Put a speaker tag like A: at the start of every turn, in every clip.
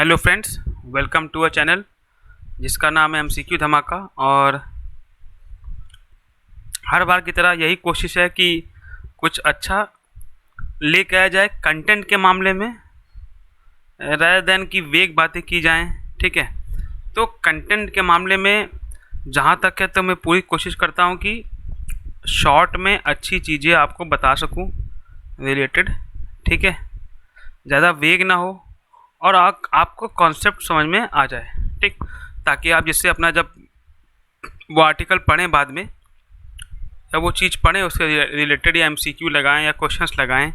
A: Hello friends, welcome to a channel जिसका नाम है एमसीक्यू धमाका। और हर बार की तरह यही कोशिश है कि कुछ अच्छा लेके आया जाए कंटेंट के मामले में, rather देन कि वेग बातें की जाएं। ठीक है, तो कंटेंट के मामले में जहाँ तक है तो मैं पूरी कोशिश करता हूँ कि शॉर्ट में अच्छी चीज़ें आपको बता सकूँ रिलेटेड। ठीक है, ज़्यादा वेग ना हो और आपको कॉन्सेप्ट समझ में आ जाए। ठीक, ताकि आप जिससे अपना जब वो आर्टिकल पढ़ें बाद में या वो चीज़ पढ़ें उसके रिलेटेड या एमसीक्यू लगाएं या क्वेश्चंस लगाएं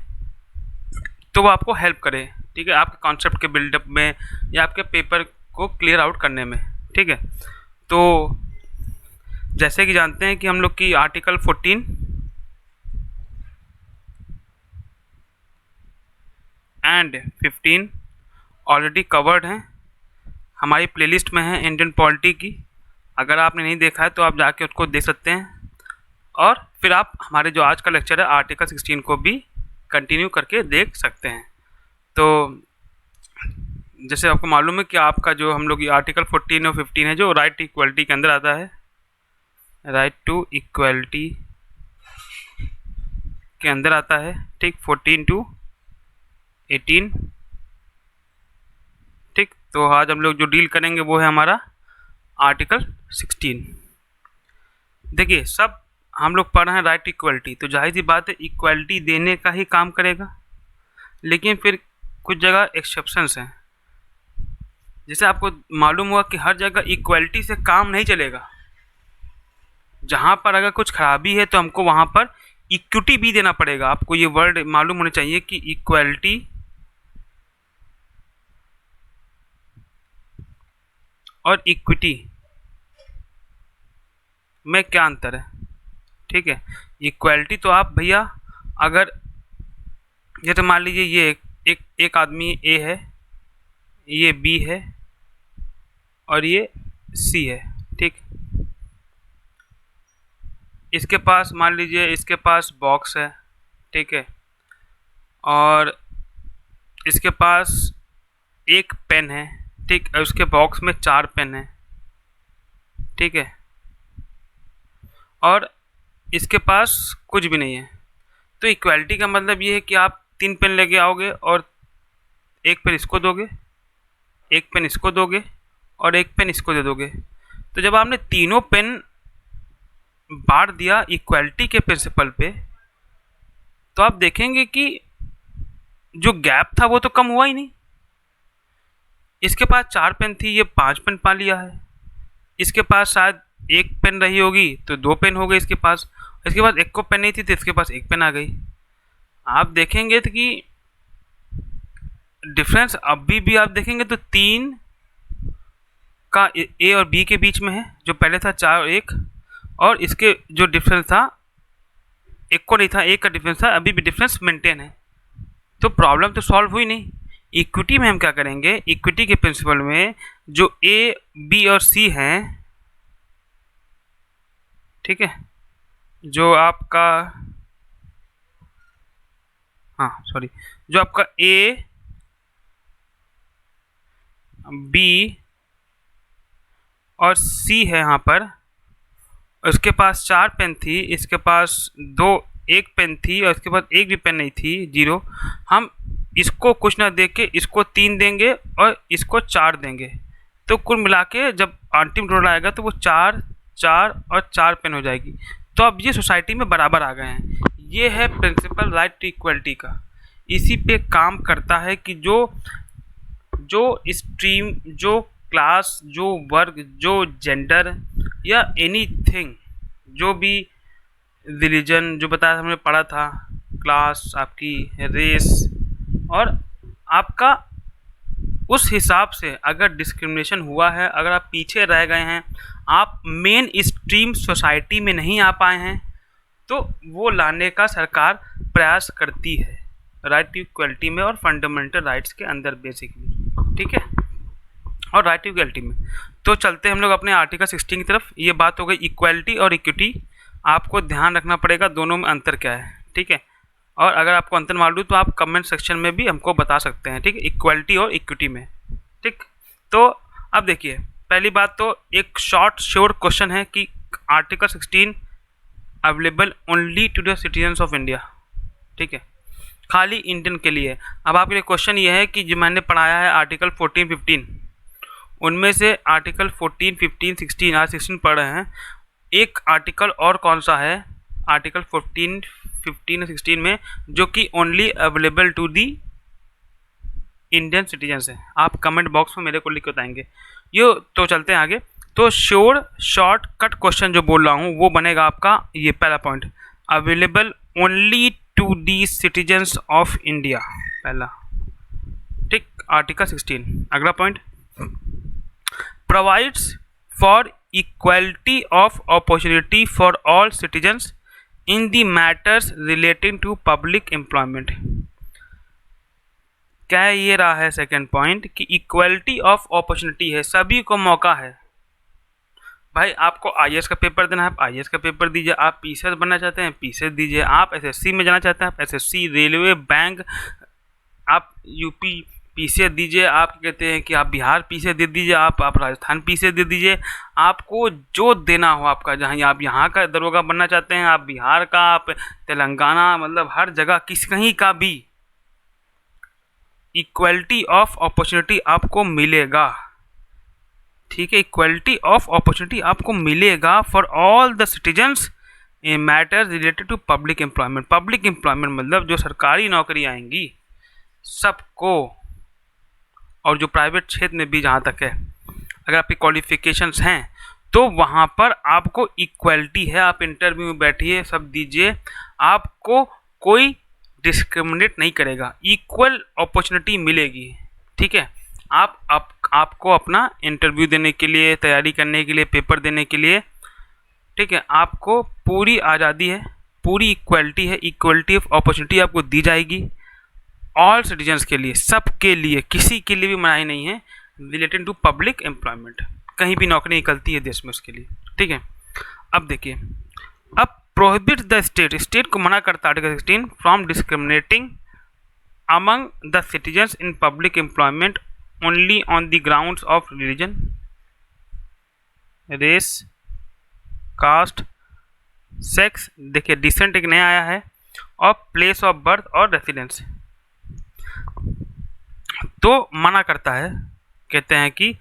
A: तो वो आपको हेल्प करे। ठीक है, आपके कॉन्सेप्ट के बिल्डअप में या आपके पेपर को क्लियर आउट करने में। ठीक है, तो जैसे कि जानते हैं कि हम लोग की आर्टिकल 14 एंड 15 ऑलरेडी कवर्ड हैं, हमारी प्लेलिस्ट में है इंडियन पॉलिटी की। अगर आपने नहीं देखा है तो आप जाके उसको देख सकते हैं और फिर आप हमारे जो आज का लेक्चर है आर्टिकल 16 को भी कंटिन्यू करके देख सकते हैं। तो जैसे आपको मालूम है कि आपका जो हम लोग ये आर्टिकल 14 और 15 है जो राइट टू इक्वलिटी के अंदर आता है, राइट टू इक्वलिटी के अंदर आता है। ठीक, 14 टू 18। ठीक, तो आज हम लोग जो डील करेंगे वो है हमारा आर्टिकल 16। देखिए, सब हम लोग पढ़ रहे हैं राइट इक्वलिटी, तो जाहिर सी बात है इक्वलिटी देने का ही काम करेगा। लेकिन फिर कुछ जगह एक्सेप्शंस हैं। जैसे आपको मालूम हुआ कि हर जगह इक्वलिटी से काम नहीं चलेगा। जहाँ पर अगर कुछ खराबी है तो हमको वहाँ पर इक्विटी भी देना पड़ेगा। आपको ये वर्ड मालूम होना चाहिए कि इक्वलिटी और इक्विटी में क्या अंतर है। ठीक है, इक्वलिटी तो आप भैया अगर ये तो मान लीजिए ये एक आदमी ए है, ये बी है और ये सी है। ठीक, इसके पास मान लीजिए इसके पास बॉक्स है। ठीक है, और इसके पास एक पेन है। ठीक, और उसके बॉक्स में 4 पेन है। ठीक है, और इसके पास कुछ भी नहीं है। तो इक्वलिटी का मतलब ये है कि आप 3 पेन लेके आओगे और एक पेन इसको दोगे, एक पेन इसको दोगे और एक पेन इसको दे दोगे। तो जब आपने तीनों पेन बांट दिया इक्वलिटी के प्रिंसिपल पे, तो आप देखेंगे कि जो गैप था वो तो कम हुआ ही नहीं। इसके पास 4 पेन थी, ये 5 पेन पा लिया है। इसके पास शायद एक पेन रही होगी तो 2 पेन हो गए इसके पास। इसके पास एक को पेन नहीं थी तो इसके पास एक पेन आ गई। आप देखेंगे तो कि डिफरेंस अभी भी आप देखेंगे तो 3 का ए और बी के बीच में है, जो पहले था 4 और 1, और इसके जो डिफरेंस था एक को नहीं था, एक का डिफरेंस था, अभी भी डिफरेंस मेंटेन है। तो प्रॉब्लम तो सॉल्व हुई नहीं। इक्विटी में हम क्या करेंगे, इक्विटी के प्रिंसिपल में जो ए बी और सी हैं, ठीक है, जो आपका जो आपका ए बी और सी है यहाँ पर, उसके पास 4 पेन थी, इसके पास एक पेन थी और इसके पास एक भी पेन नहीं थी, 0। हम इसको कुछ ना दे के इसको 3 देंगे और इसको 4 देंगे, तो कुल मिला के जब अंतिम टोटल आएगा तो वो 4 4 और 4 पेन हो जाएगी। तो अब ये सोसाइटी में बराबर आ गए हैं। ये है प्रिंसिपल राइट टू इक्वलिटी का। इसी पे काम करता है कि जो स्ट्रीम, जो क्लास, जो वर्ग, जो जेंडर या एनीथिंग, जो भी रिलीजन, जो बताया हमने पढ़ा था, क्लास, आपकी रेस, और आपका उस हिसाब से अगर डिस्क्रिमिनेशन हुआ है, अगर आप पीछे रह गए हैं, आप मेन स्ट्रीम सोसाइटी में नहीं आ पाए हैं, तो वो लाने का सरकार प्रयास करती है राइट टू इक्वलिटी में और फंडामेंटल राइट्स के अंदर बेसिकली। ठीक है, और राइट टू इक्वलिटी में। तो चलते हम लोग अपने आर्टिकल 16 की तरफ। ये बात हो गई इक्वलिटी और इक्विटी। आपको ध्यान रखना पड़ेगा दोनों में अंतर क्या है। ठीक है, और अगर आपको अंतर मालूम तो आप कमेंट सेक्शन में भी हमको बता सकते हैं। ठीक है, इक्वलिटी और इक्विटी में। ठीक। तो अब देखिए, पहली बात तो एक शॉर्ट श्योर क्वेश्चन है कि article 16 available only to the citizens of India, ठीक है, खाली इंडियन के लिए। अब आपके लिए क्वेश्चन ये है कि जो मैंने पढ़ाया है आर्टिकल 14, 15, उनमें से आर्टिकल 14, 15, 16, आज 16 पढ़ रहे हैं, एक आर्टिकल और कौन सा है आर्टिकल 14, 15 और 16 में जो कि only available to the Indian citizens है? आप कमेंट बॉक्स में मेरे को लिख के बताएंगे। ये तो चलते हैं आगे। तो श्योर शॉर्ट कट क्वेश्चन जो बोल रहा हूँ वो बनेगा आपका ये पहला point, available only to the citizens of India, पहला, ठीक, आर्टिकल 16। अगला point, provides for equality of opportunity for all citizens in the matters relating to public employment. क्या ये रहा है सेकंड पॉइंट कि इक्वलिटी ऑफ अपॉर्चुनिटी है, सभी को मौका है। भाई आपको आईएएस का पेपर देना है, आप आईएएस का पेपर दीजिए, आप पीसीएस बनना चाहते हैं पीसीएस दीजिए, आप एसएससी में जाना चाहते हैं आप एसएससी, रेलवे, बैंक, आप यूपी पीसीएस दीजिए, आप कहते हैं कि आप बिहार पीसीएस दे दीजिए, आप राजस्थान पीसीएस दे दीजिए, आपको जो देना हो आपका, जहाँ आप यहाँ का दरोगा बनना चाहते हैं, आप बिहार का, आप तेलंगाना, मतलब हर जगह कहीं का भी इक्वलिटी ऑफ अपॉर्चुनिटी आपको मिलेगा, ठीक है, इक्वलिटी ऑफ अपॉर्चुनिटी आपको मिलेगा for all the citizens in matters related to public employment. Public employment मतलब जो सरकारी नौकरी आएंगी सबको, और जो प्राइवेट क्षेत्र में भी जहाँ तक है, अगर आपकी क्वालिफिकेशंस हैं तो वहाँ पर आपको इक्वलिटी है। आप इंटरव्यू में बैठिए, सब दीजिए, आपको कोई डिस्क्रिमिनेट नहीं करेगा, इक्वल अपॉर्चुनिटी मिलेगी, ठीक है। आपको अपना इंटरव्यू देने के लिए, तैयारी करने के लिए, पेपर देने के लिए, ठीक है, आपको पूरी आज़ादी है, पूरी इक्वलिटी है, इक्वलिटी ऑफ अपॉर्चुनिटी आपको दी जाएगी ऑल सिटीजन्स के लिए, सबके लिए, किसी के लिए भी मनाही नहीं है रिलेटेड टू पब्लिक एम्प्लॉयमेंट। कहीं भी नौकरी निकलती है देश में उसके लिए, ठीक है। अब देखिए, अब प्रोहिबिट द स्टेट, स्टेट को मना करता है article 16 from discriminating among the citizens in public employment only on the grounds of religion, race, caste, sex, देखिए डिसेंट एक नया आया है, और प्लेस ऑफ बर्थ और रेसिडेंस। तो मना करता है, कहते हैं कि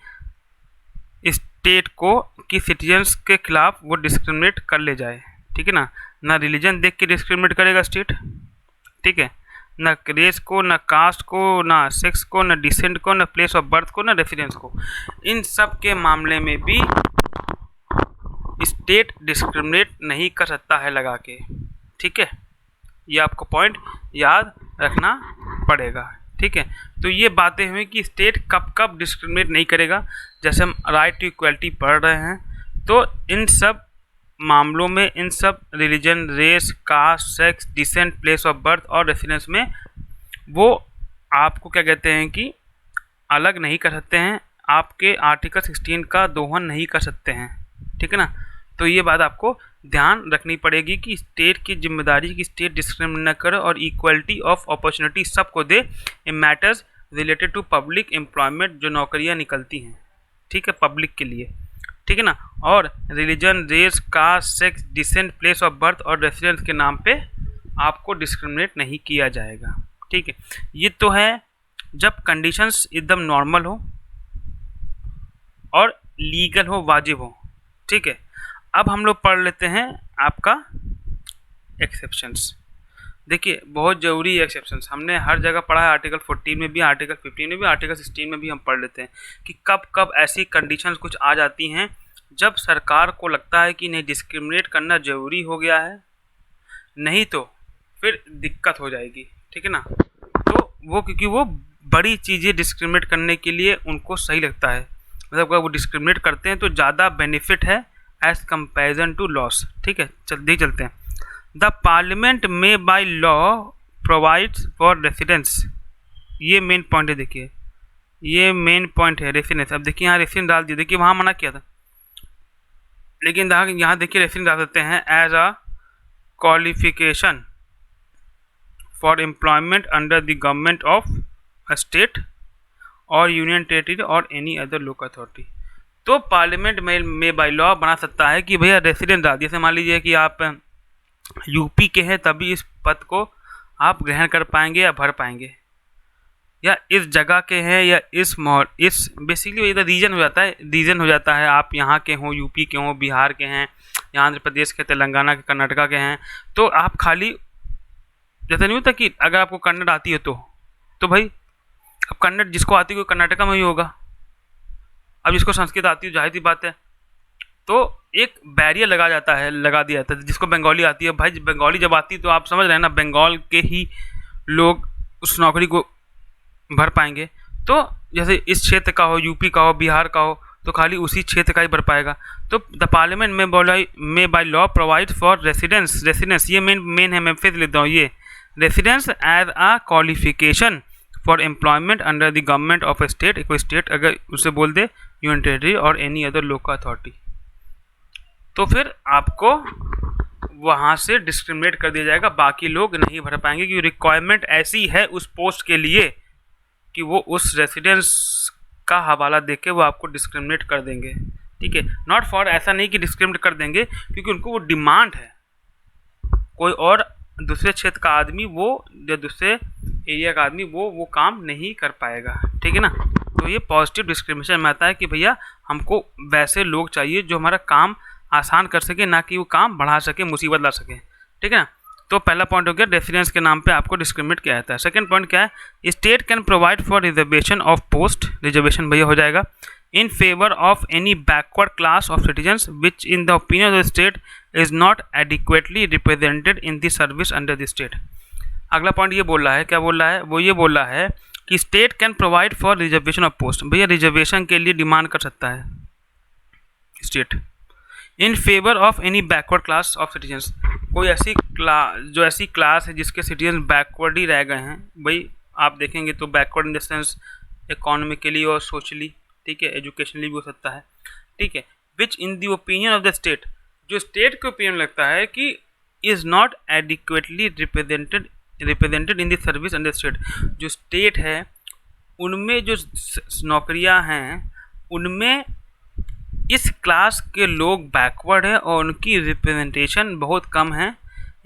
A: स्टेट को कि सिटीजन्स के खिलाफ वो डिस्क्रिमिनेट कर ले जाए, ठीक है ना, ना रिलीजन देख के डिस्क्रिमिनेट करेगा स्टेट, ठीक है, ना रेस को, ना कास्ट को, ना सेक्स को, ना डिसेंट को, ना प्लेस ऑफ बर्थ को, ना रेसिडेंस को, इन सब के मामले में भी स्टेट डिस्क्रिमिनेट नहीं कर सकता है लगा के, ठीक है। ये आपको पॉइंट याद रखना पड़ेगा, ठीक है। तो ये बातें हुई कि स्टेट कब कब डिस्क्रिमिनेट नहीं करेगा। जैसे हम राइट टू इक्वलिटी पढ़ रहे हैं, तो इन सब मामलों में, इन सब religion, race, caste, sex, descent, place of birth और रेसिडेंस में वो आपको क्या कहते हैं कि अलग नहीं कर सकते हैं, आपके आर्टिकल 16 का दोहन नहीं कर सकते हैं, ठीक है ना। तो ये बात आपको ध्यान रखनी पड़ेगी कि स्टेट की जिम्मेदारी कि स्टेट डिस्क्रिमिनेट न करे और इक्वलिटी ऑफ अपॉर्चुनिटी सबको दे in matters related to public employment, जो नौकरियां निकलती हैं, ठीक है, पब्लिक के लिए, ठीक है ना। और religion, race, caste, sex, descent, place of birth और रेसिडेंस के नाम पे आपको डिस्क्रिमिनेट नहीं किया जाएगा, ठीक है। ये तो है जब कंडीशंस एकदम नॉर्मल हो और लीगल हो, वाजिब हो, ठीक है। अब हम लोग पढ़ लेते हैं आपका एक्सेप्शंस। देखिए बहुत ज़रूरी है एक्सेप्शंस, हमने हर जगह पढ़ा है, आर्टिकल 14 में भी, आर्टिकल 15 में भी, आर्टिकल 16 में भी हम पढ़ लेते हैं कि कब कब ऐसी कंडीशंस कुछ आ जाती हैं जब सरकार को लगता है कि नहीं डिस्क्रिमिनेट करना ज़रूरी हो गया है, नहीं तो फिर दिक्कत हो जाएगी, ठीक है ना। तो वो क्योंकि वो बड़ी चीज़ें डिस्क्रिमिनेट करने के लिए उनको सही लगता है, मतलब अगर वो डिस्क्रिमिनेट करते हैं तो ज़्यादा बेनिफिट है एज कंपेरिजन टू लॉस, ठीक है। चलते हैं। द पार्लियामेंट में by law provides for residence, ये मेन पॉइंट है, देखिए ये मेन पॉइंट है रेसिडेंस। अब देखिए यहाँ रेसिडेंस डाल दिया, देखिए वहाँ मना किया था, लेकिन यहाँ देखिए रेसिडेंस डाल देते हैं as a qualification for employment under the government of a state और यूनियन टेरिटरी और एनी अदर लोकल अथॉरिटी। तो पार्लियामेंट में बाई लॉ बना सकता है कि भैया रेसिडेंट राज्य, जैसे मान लीजिए कि आप यूपी के हैं तभी इस पद को आप ग्रहण कर पाएंगे या भर पाएंगे, या इस जगह के हैं या इस बेसिकली ये रीजन हो जाता है, रीजन हो जाता है। आप यहाँ के हों, यूपी के हों, बिहार के हैं, या आंध्र प्रदेश के, तेलंगाना के, कर्नाटका के हैं, तो आप खाली जैसे नहीं होता कि अगर आपको कन्नड़ आती है तो भाई अब कन्नड़ जिसको आती है वो कर्नाटका में ही होगा, अब जिसको संस्कृत आती है जाहिर सी बात है। तो एक बैरियर लगा दिया जाता है। जिसको बंगाली आती है, भाई बंगाली जब आती है तो आप समझ रहे हैं ना, बंगाल के ही लोग उस नौकरी को भर पाएंगे। तो जैसे इस क्षेत्र का हो, यूपी का हो, बिहार का हो, तो खाली उसी क्षेत्र का ही भर पाएगा। तो द पार्लियामेंट में by law provide for residence ये मेन है, मैं फिर लेता हूँ ये residence as a qualification for employment under the government of a state. कोई स्टेट अगर उसे बोल दे यूनियन टेरिटरी और एनी अदर लोकल अथॉरिटी, तो फिर आपको वहाँ से डिस्क्रिमिनेट कर दिया जाएगा, बाकी लोग नहीं भर पाएंगे क्योंकि रिक्वायरमेंट ऐसी है उस पोस्ट के लिए कि वो उस रेसिडेंस का हवाला देख के वो आपको डिस्क्रिमिनेट कर देंगे। ठीक है, नॉट फॉर, ऐसा नहीं कि डिस्क्रिमिनेट कर देंगे, क्योंकि उनको वो डिमांड है। कोई और दूसरे क्षेत्र का आदमी वो या दूसरे एरिया का आदमी वो काम नहीं कर पाएगा। ठीक है ना, तो ये पॉजिटिव डिस्क्रिमिनेशन में आता है कि भैया हमको वैसे लोग चाहिए जो हमारा काम आसान कर सके, ना कि वो काम बढ़ा सके, मुसीबत ला सके। ठीक है ना, तो पहला पॉइंट हो गया रेसिडेंस के नाम पे आपको डिस्क्रिमिनेट किया जाता है। सेकंड पॉइंट क्या है, state can provide for reservation of post, reservation भैया हो जाएगा, in favour of any backward class of citizens which in the opinion of the state is not adequately represented in the service under the state. अगला point ये बोल रहा है, क्या बोल रहा है, वो ये बोल रहा है कि state can provide for reservation of post, भैया रिजर्वेशन के लिए डिमांड कर सकता है state in favour of any backward class of citizens. कोई ऐसी क्लास है जिसके सिटीजन बैकवर्ड ही रह गए हैं, भाई आप देखेंगे तो backward in the sense economically और सोशली, ठीक है, एजुकेशनली भी हो सकता है। ठीक है, which in the opinion of the state, जो स्टेट के ओपिनियन लगता है कि is not adequately represented in the service under state. जो स्टेट है उनमें जो नौकरियां हैं उनमें इस क्लास के लोग बैकवर्ड है और उनकी रिप्रेजेंटेशन बहुत कम है,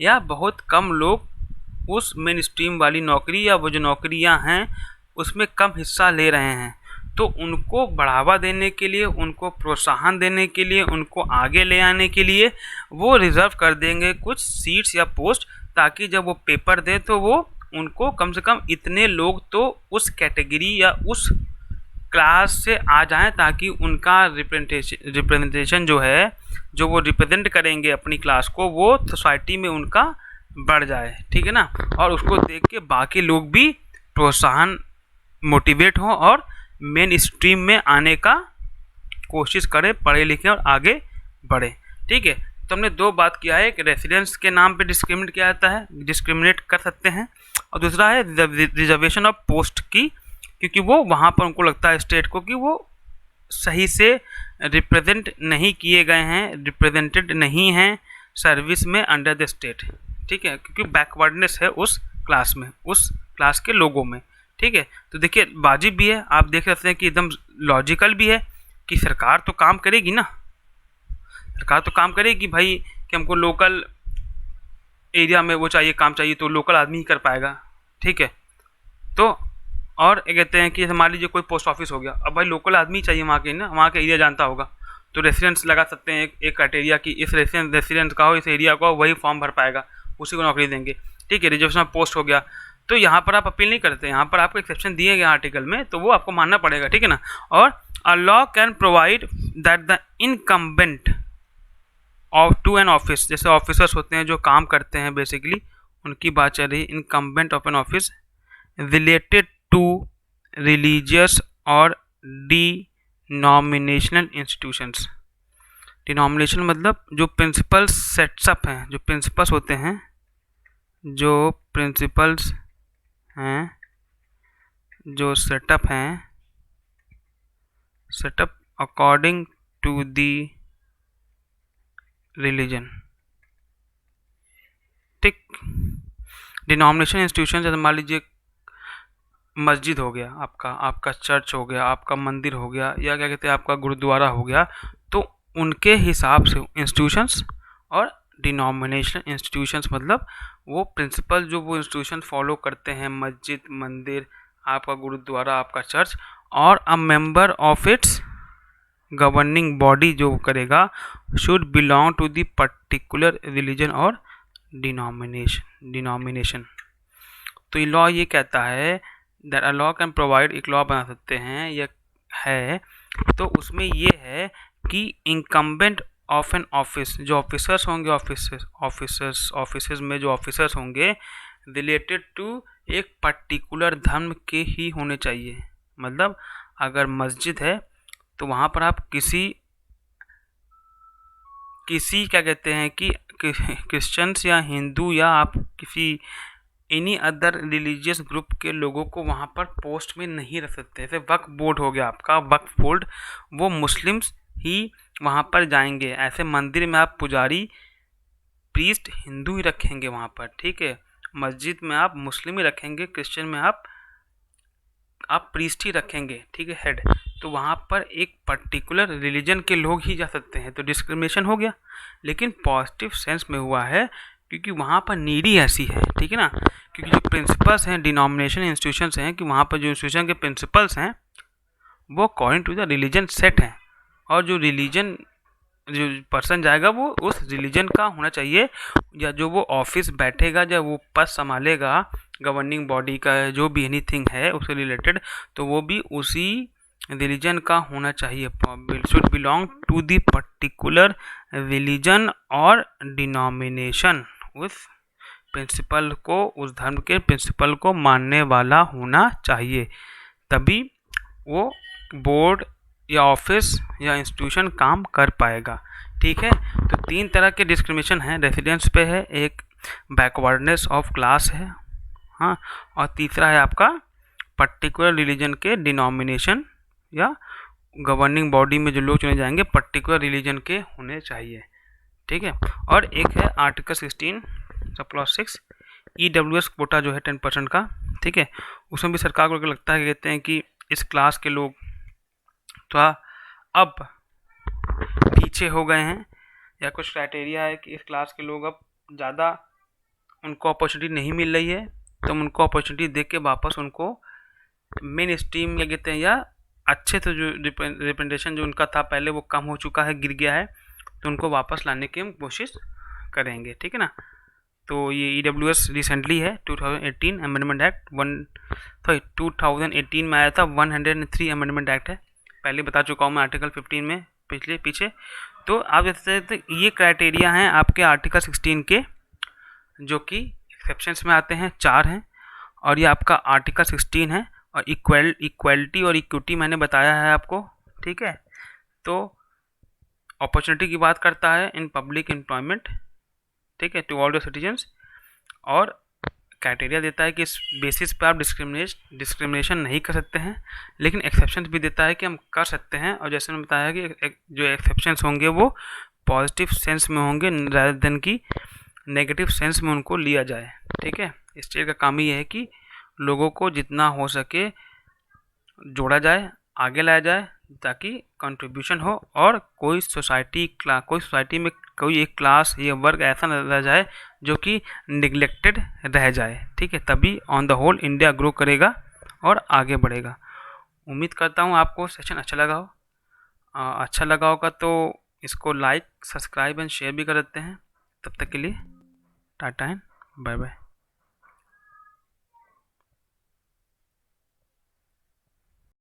A: या बहुत कम लोग उस मेन स्ट्रीम वाली नौकरी या वो जो नौकरियां हैं उसमें कम हिस्सा ले रहे हैं। तो उनको बढ़ावा देने के लिए, उनको प्रोत्साहन देने के लिए, उनको आगे ले आने के लिए वो रिज़र्व कर देंगे कुछ सीट्स या पोस्ट, ताकि जब वो पेपर दे तो वो उनको कम से कम इतने लोग तो उस कैटेगरी या उस क्लास से आ जाएं, ताकि उनका रिप्रेजेंटेशन जो है, जो वो रिप्रेजेंट करेंगे अपनी क्लास को, वो सोसाइटी में उनका बढ़ जाए। ठीक है ना, और उसको देख के बाकी लोग भी प्रोत्साहन, मोटिवेट हों और मेन स्ट्रीम में आने का कोशिश करें, पढ़े लिखें और आगे बढ़े। ठीक है, तो हमने दो बात किया है कि रेसिडेंस के नाम पे डिस्क्रिमिनेट किया जाता है, डिस्क्रिमिनेट कर सकते हैं, और दूसरा है रिजर्वेशन ऑफ पोस्ट की, क्योंकि वो वहाँ पर उनको लगता है स्टेट को कि वो सही से रिप्रेजेंट नहीं किए गए हैं, रिप्रेजेंटेड नहीं हैं सर्विस में अंडर द स्टेट। ठीक है, क्योंकि बैकवर्डनेस है उस क्लास में, उस क्लास के लोगों में। ठीक है, तो देखिए वाजिब भी है, आप देख सकते हैं कि एकदम लॉजिकल भी है कि सरकार तो काम करेगी ना, सरकार तो काम करेगी भाई, कि हमको लोकल एरिया में वो चाहिए, काम चाहिए, तो लोकल आदमी ही कर पाएगा। ठीक है, तो और कहते हैं कि मान लीजिए कोई पोस्ट ऑफिस हो गया, अब भाई लोकल आदमी चाहिए वहाँ के ना, वहाँ का एरिया जानता होगा, तो रेसिडेंस लगा सकते हैं एक क्राइटेरिया की इस रेसिडेंस का हो, इस एरिया का हो, वही फॉर्म भर पाएगा, उसी को नौकरी देंगे। ठीक है, रिजर्वेशन ऑफ पोस्ट हो गया, तो यहाँ पर आप अपील नहीं करते, यहाँ पर आपको एक्सेप्शन दिए गए आर्टिकल में, तो वो आपको मानना पड़ेगा। ठीक है ना, और a law can provide that the incumbent of to an office, जैसे ऑफिसर्स होते हैं जो काम करते हैं बेसिकली, उनकी बात चल रही है, incumbent of an office related to religious और डिनोमिनेशनल इंस्टीट्यूशंस। डिनोमिनेशन मतलब जो प्रिंसिपल्स सेट्सअप हैं, जो प्रिंसिपल्स होते हैं, जो प्रिंसिपल्स हैं, जो सेटअप हैं, setup according to the religion. ठीक, डिनोमिनेशन इंस्टीट्यूशन, जैसे मान लीजिए मस्जिद हो गया, आपका चर्च हो गया, आपका मंदिर हो गया, या क्या कहते हैं आपका गुरुद्वारा हो गया, तो उनके हिसाब से इंस्टीट्यूशंस और डिनोमिनेशन इंस्टीट्यूशंस मतलब वो प्रिंसिपल जो वो इंस्टीट्यूशन फॉलो करते हैं, मस्जिद, मंदिर, आपका गुरुद्वारा, आपका चर्च, और a member of its governing body जो करेगा should belong to the particular religion और डिनोमिनेशन। तो ये लॉ ये कहता है that a law can provide, एक लॉ बना सकते हैं यह है, तो उसमें ये है कि इनकम्बेंट ऑफ एन ऑफिस, जो ऑफिसर्स होंगे, ऑफिसर्स में जो ऑफिसर्स होंगे रिलेटेड टू एक पर्टिकुलर धर्म के ही होने चाहिए। मतलब अगर मस्जिद है तो वहाँ पर आप किसी क्या कहते हैं कि क्रिश्चियंस या हिंदू या आप किसी एनी अदर रिलीजियस ग्रुप के लोगों को वहाँ पर पोस्ट में नहीं रख सकते। जैसे वक्फ बोर्ड हो गया आपका, वक्फ बोर्ड, वो मुस्लिम्स ही वहाँ पर जाएंगे। ऐसे मंदिर में आप पुजारी, प्रीस्ट हिंदू ही रखेंगे वहाँ पर, ठीक है। मस्जिद में आप मुस्लिम ही रखेंगे, क्रिश्चियन में आप प्रीस्ट ही रखेंगे, ठीक है, हेड। तो वहाँ पर एक पर्टिकुलर रिलीजन के लोग ही जा सकते हैं, तो डिस्क्रिमिनेशन हो गया, लेकिन पॉजिटिव सेंस में हुआ है क्योंकि वहाँ पर नीडी ऐसी है, ठीक है ना। क्योंकि जो प्रिंसिपल्स हैं, डिनोमिनेशन इंस्टीट्यूशंस हैं, कि वहाँ पर जो इंस्टीट्यूशन के प्रिंसिपल्स हैं वो according to the religion set हैं, और जो रिलीजन जो पर्सन जाएगा वो उस रिलीजन का होना चाहिए, या जो वो ऑफिस बैठेगा, जब वो पद संभालेगा गवर्निंग बॉडी का, जो भी एनीथिंग है उससे रिलेटेड, तो वो भी उसी रिलीजन का होना चाहिए, should belong to the particular religion और डिनोमिनेशन। उस प्रिंसिपल को, उस धर्म के प्रिंसिपल को मानने वाला होना चाहिए, तभी वो बोर्ड या ऑफिस या इंस्टीट्यूशन काम कर पाएगा, ठीक है। तो 3 तरह के डिस्क्रिमिनेशन हैं, रेसिडेंस पे है, एक बैकवर्डनेस ऑफ क्लास है, हाँ, और तीसरा है आपका पर्टिकुलर रिलीजन के डिनोमिनेशन या गवर्निंग बॉडी में जो लोग चुने जाएंगे पर्टिकुलर रिलीजन के होने चाहिए, ठीक है। और एक है article 16 sub clause 6 EWS Kota जो है 10% का, ठीक है। उसमें भी सरकार को लगता है, कहते हैं कि इस क्लास के लोग थोड़ा अब पीछे हो गए हैं, या कुछ क्राइटेरिया है कि इस क्लास के लोग अब ज़्यादा उनको अपॉर्चुनिटी नहीं मिल रही है, तो उनको अपॉर्चुनिटी दे के वापस उनको मेन स्ट्रीम या कहते हैं, या अच्छे से जो रिप्रेजेंटेशन जो उनका था पहले वो कम हो चुका है, गिर गया है, तो उनको वापस लाने की हम कोशिश करेंगे, ठीक है ना। तो ये EWS रिसेंटली है 2018 अमेंडमेंट एक्ट 2018 में आया था, 103 अमेंडमेंट एक्ट है, पहले बता चुका हूँ मैं आर्टिकल 15 में पीछे। तो आप जैसे ये क्राइटेरिया हैं आपके आर्टिकल 16 के, जो कि एक्सेप्शंस में आते हैं, 4 हैं, और ये आपका आर्टिकल 16 है, और इक्वलिटी और इक्विटी मैंने बताया है आपको, ठीक है। तो अपॉर्चुनिटी की बात करता है इन पब्लिक एम्प्लॉयमेंट, ठीक है, टू ऑल द सिटीजन्स, और क्राइटेरिया देता है कि इस बेसिस पे आप डिस्क्रिमिनेशन नहीं कर सकते हैं, लेकिन एक्सेप्शंस भी देता है कि हम कर सकते हैं, और जैसे मैंने बताया कि जो एक्सेप्शंस होंगे वो पॉजिटिव सेंस में होंगे रादर देन कि नेगेटिव सेंस में उनको लिया जाए, ठीक है। इस चीज़ का काम ये है कि लोगों को जितना हो सके जोड़ा जाए, आगे लाया जाए, ताकि कंट्रीब्यूशन हो, और कोई सोसाइटी में कोई एक क्लास या वर्ग ऐसा न रह जाए जो कि निगलेक्टेड रह जाए, ठीक है। तभी on the whole India grow करेगा और आगे बढ़ेगा। उम्मीद करता हूँ आपको सेशन अच्छा लगा हो, अच्छा लगा होगा तो इसको लाइक, सब्सक्राइब एंड शेयर भी कर देते हैं। तब तक के लिए टाटा एंड बाय बाय।